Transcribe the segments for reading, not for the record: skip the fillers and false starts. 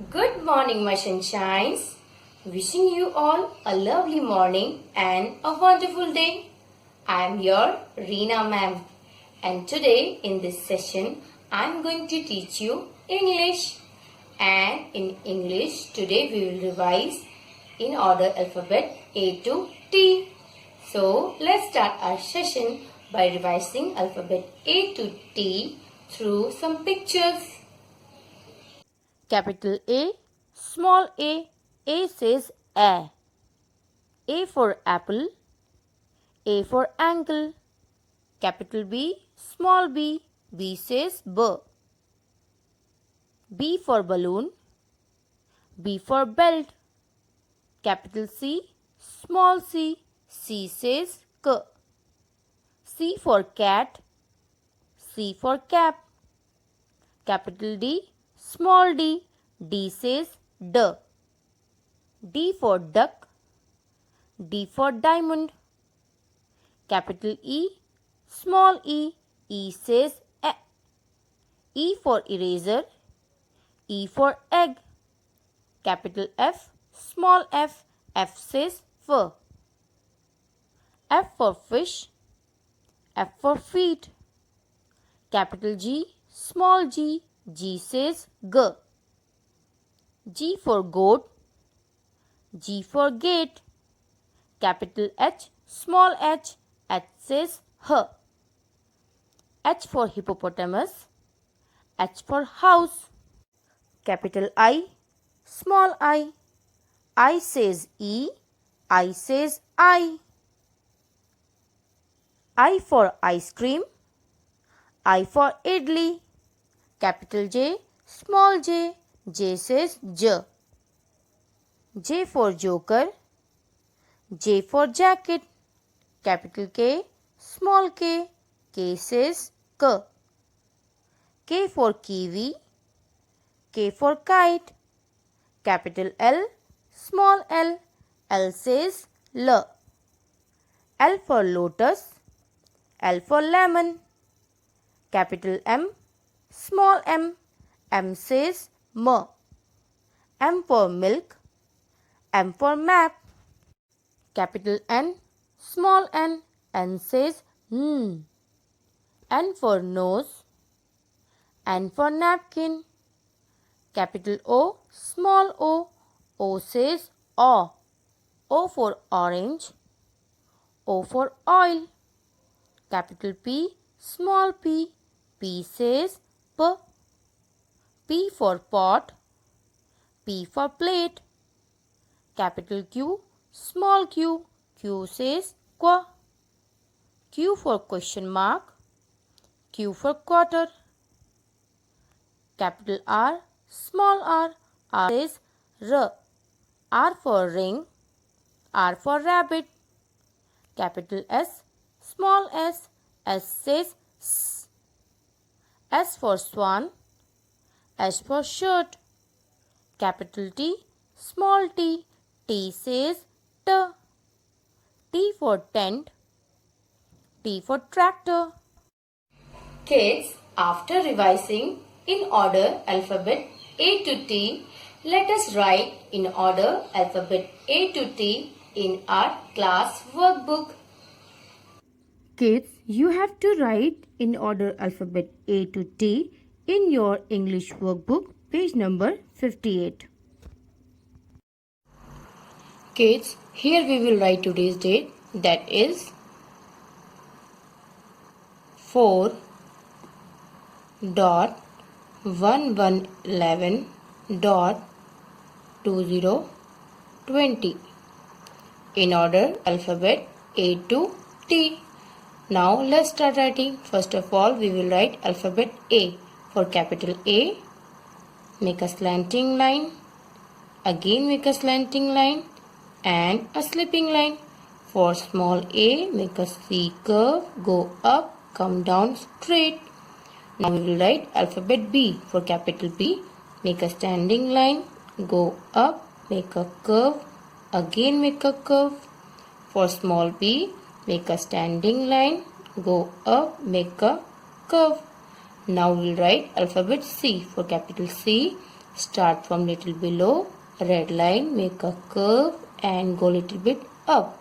Good morning, my sunshines. Wishing you all a lovely morning and a wonderful day. I am your Reena ma'am, and today in this session I am going to teach you English. And in English today we will revise in order alphabet A to T. So let's start our session by revising alphabet A to T through some pictures. Capital A, small A says A. A for apple, A for ankle. Capital B, small B says B. B for balloon, B for belt. Capital C, small C says K. C for cat, C for cap. Capital D, small D says D. D for duck, D for diamond. Capital E, small E says E. E for eraser, E for egg. Capital F, small F says F. F for fish, F for feet. Capital G, small G says G. G for goat, G for gate. Capital H, small h says H. H for hippopotamus, H for house. Capital I, small I says E, I says I. I for ice cream, I for idli. Capital J, small J says J. J for joker, J for jacket. Capital K, small K says K. K for kiwi, K for kite. Capital L, small L says L. L for lotus, L for lemon. Capital M, small M says M. M for milk, M for map. Capital N, small N says N. N for nose, N for napkin. Capital O, small O says O. O for orange, O for oil. Capital P, small p says P. P for pot, P for plate. Capital Q, small q says Q. Q for question mark, Q for quarter. Capital R, small r says R. R for ring, R for rabbit. Capital S, small s says S. S for swan, S for shirt. Capital T, small t says T. T for tent, T for tractor. Kids, after revising in order alphabet A to T, let us write in order alphabet A to T in our class workbook. Kids, you have to write in order alphabet A to T in your English workbook, page number 58. Kids, here we will write today's date, that is 4.1111.2020 in order alphabet A to T. Now let's start writing. First of all, we will write alphabet A. For capital A, make a slanting line, again make a slanting line and a slipping line. For small a, make a C curve, go up, come down straight. Now we will write alphabet B. For capital B, make a standing line, go up, make a curve, again make a curve. For small b, make a standing line, go up, make a curve. Now we will write alphabet C. For capital C, start from little below, red line, make a curve and go little bit up.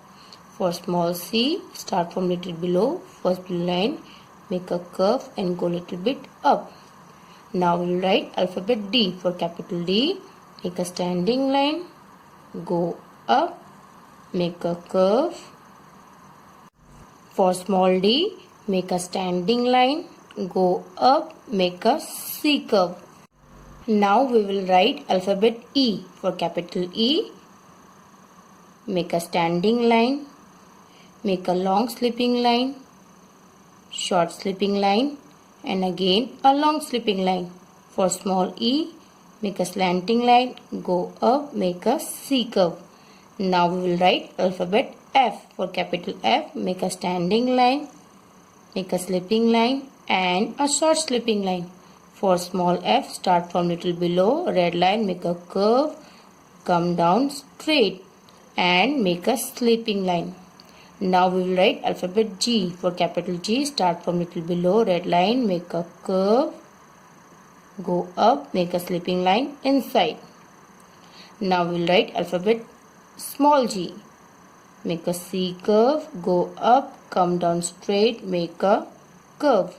For small c, start from little below, first blue line, make a curve and go little bit up. Now we will write alphabet D. For capital D, make a standing line, go up, make a curve. For small d, make a standing line, go up, make a C curve. Now we will write alphabet E. For capital E, make a standing line, make a long slipping line, short slipping line, and again a long slipping line. For small e, make a slanting line, go up, make a C curve. Now we will write alphabet F. For capital F, make a standing line, make a slipping line and a short slipping line. For small f, start from little below, red line, make a curve, come down straight and make a slipping line. Now we will write alphabet G. For capital G, start from little below, red line, make a curve, go up, make a slipping line inside. Now we will write alphabet small g. Make a C curve, go up, come down straight, make a curve.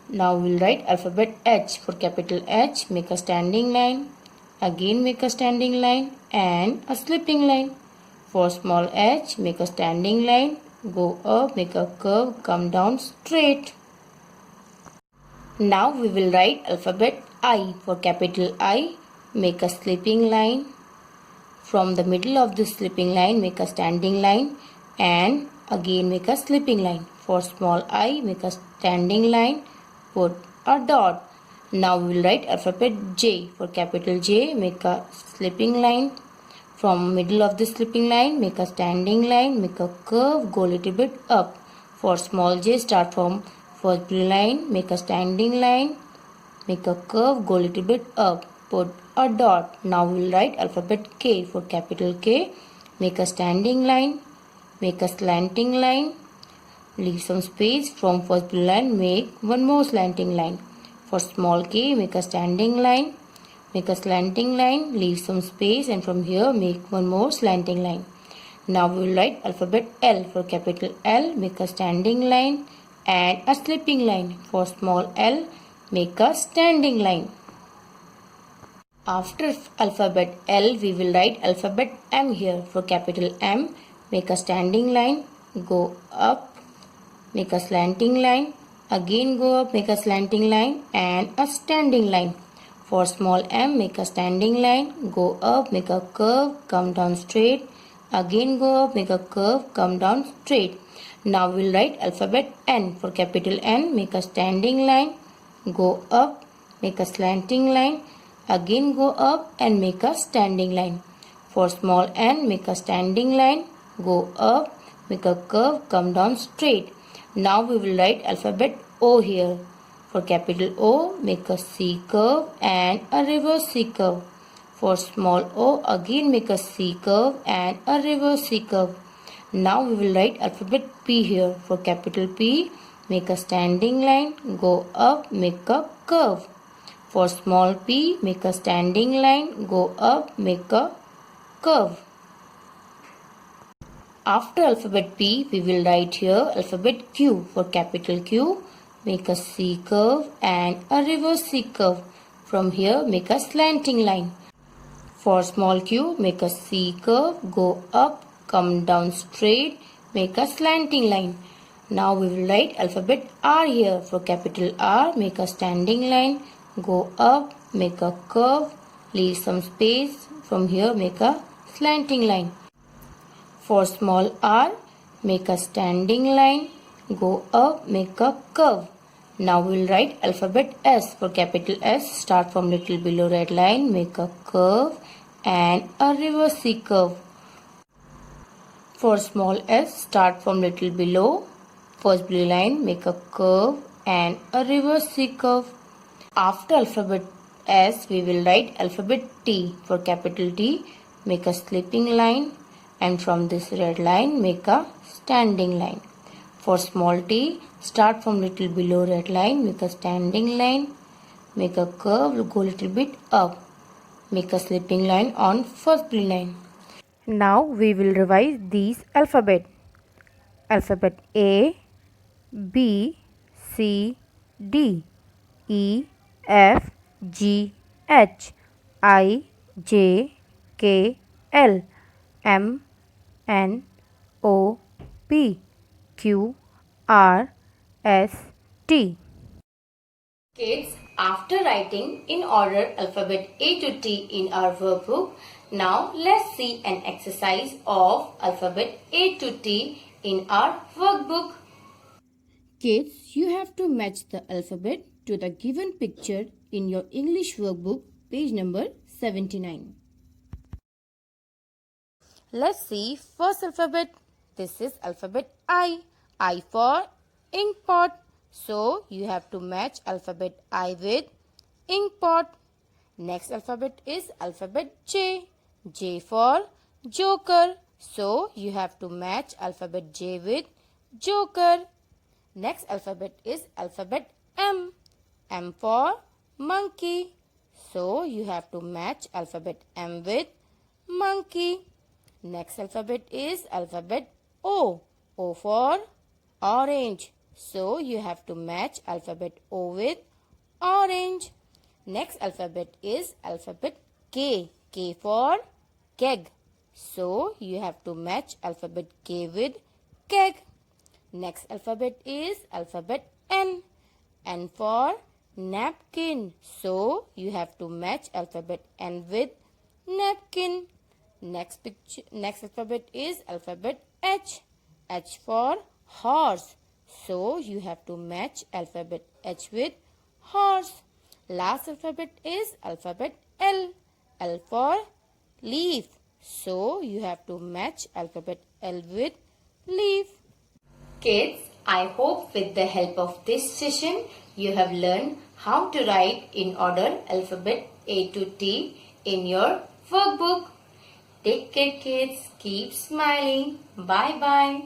Now we will write alphabet H. For capital H, make a standing line, again make a standing line and a slipping line. For small h, make a standing line, go up, make a curve, come down straight. Now we will write alphabet I. For capital I, make a slipping line. From the middle of this slipping line, make a standing line and again make a slipping line. For small I, make a standing line, put a dot. Now we will write alphabet J. For capital J, make a slipping line. From middle of the slipping line, make a standing line, make a curve, go little bit up. For small j, start from first blue line, make a standing line, make a curve, go little bit up, put a dot. Now we will write alphabet K. For capital K, make a standing line, make a slanting line, leave some space. From first blue line, make one more slanting line. For small k, make a standing line, make a slanting line, leave some space and from here make one more slanting line. Now we will write alphabet L. For capital L, make a standing line and a slipping line. For small l, make a standing line. After alphabet L, we will write alphabet M here. For capital M, make a standing line, go up, make a slanting line, again go up, make a slanting line and a standing line. For small m, make a standing line, go up, make a curve, come down straight, again go up, make a curve, come down straight. Now we will write alphabet N. For capital N, make a standing line, go up, make a slanting line, again go up and make a standing line. For small n, make a standing line, go up, make a curve, come down straight. Now we will write alphabet O here. For capital O, make a C curve and a reverse C curve. For small o, again make a C curve and a reverse C curve. Now we will write alphabet P here. For capital P, make a standing line, go up, make a curve. For small p, make a standing line, go up, make a curve. After alphabet P, we will write here alphabet Q. For capital Q, make a C curve and a reverse C curve. From here, make a slanting line. For small q, make a C curve, go up, come down straight, make a slanting line. Now we will write alphabet R here. For capital R, make a standing line, go up, make a curve, leave some space. From here, make a slanting line. For small r, make a standing line, go up, make a curve. Now we will write alphabet S. For capital S, start from little below red line, make a curve and a reverse C curve. For small s, start from little below first blue line, make a curve and a reverse C curve. After alphabet S, we will write alphabet T. For capital T, make a slipping line and from this red line, make a standing line. For small t, start from little below red line, make a standing line, make a curve, go little bit up. Make a slipping line on first blue line. Now we will revise these alphabet. Alphabet A, B, C, D, E, F, G, H, I, J, K, L, M, N, O, P, Q, R, S, T. Kids, after writing in order alphabet A to T in our workbook, now let's see an exercise of alphabet A to T in our workbook. Kids, you have to match the alphabet to the given picture in your English workbook, page number 79. Let's see first alphabet. This is alphabet I. I for ink pot. So you have to match alphabet I with ink pot. Next alphabet is alphabet J. J for joker. So you have to match alphabet J with joker. Next alphabet is alphabet M. M for monkey. So you have to match alphabet M with monkey. Next alphabet is alphabet O. O for orange. So you have to match alphabet O with orange. Next alphabet is alphabet K. K for keg. So you have to match alphabet K with keg. Next alphabet is alphabet N. N for napkin. So you have to match alphabet N with napkin. Next alphabet is alphabet H. H for horse. So you have to match alphabet H with horse. Last alphabet is alphabet L. L for leaf. So you have to match alphabet L with leaf. Kids, I hope with the help of this session you have learned how to write in order alphabet A to T in your workbook. Take care kids. Keep smiling. Bye bye.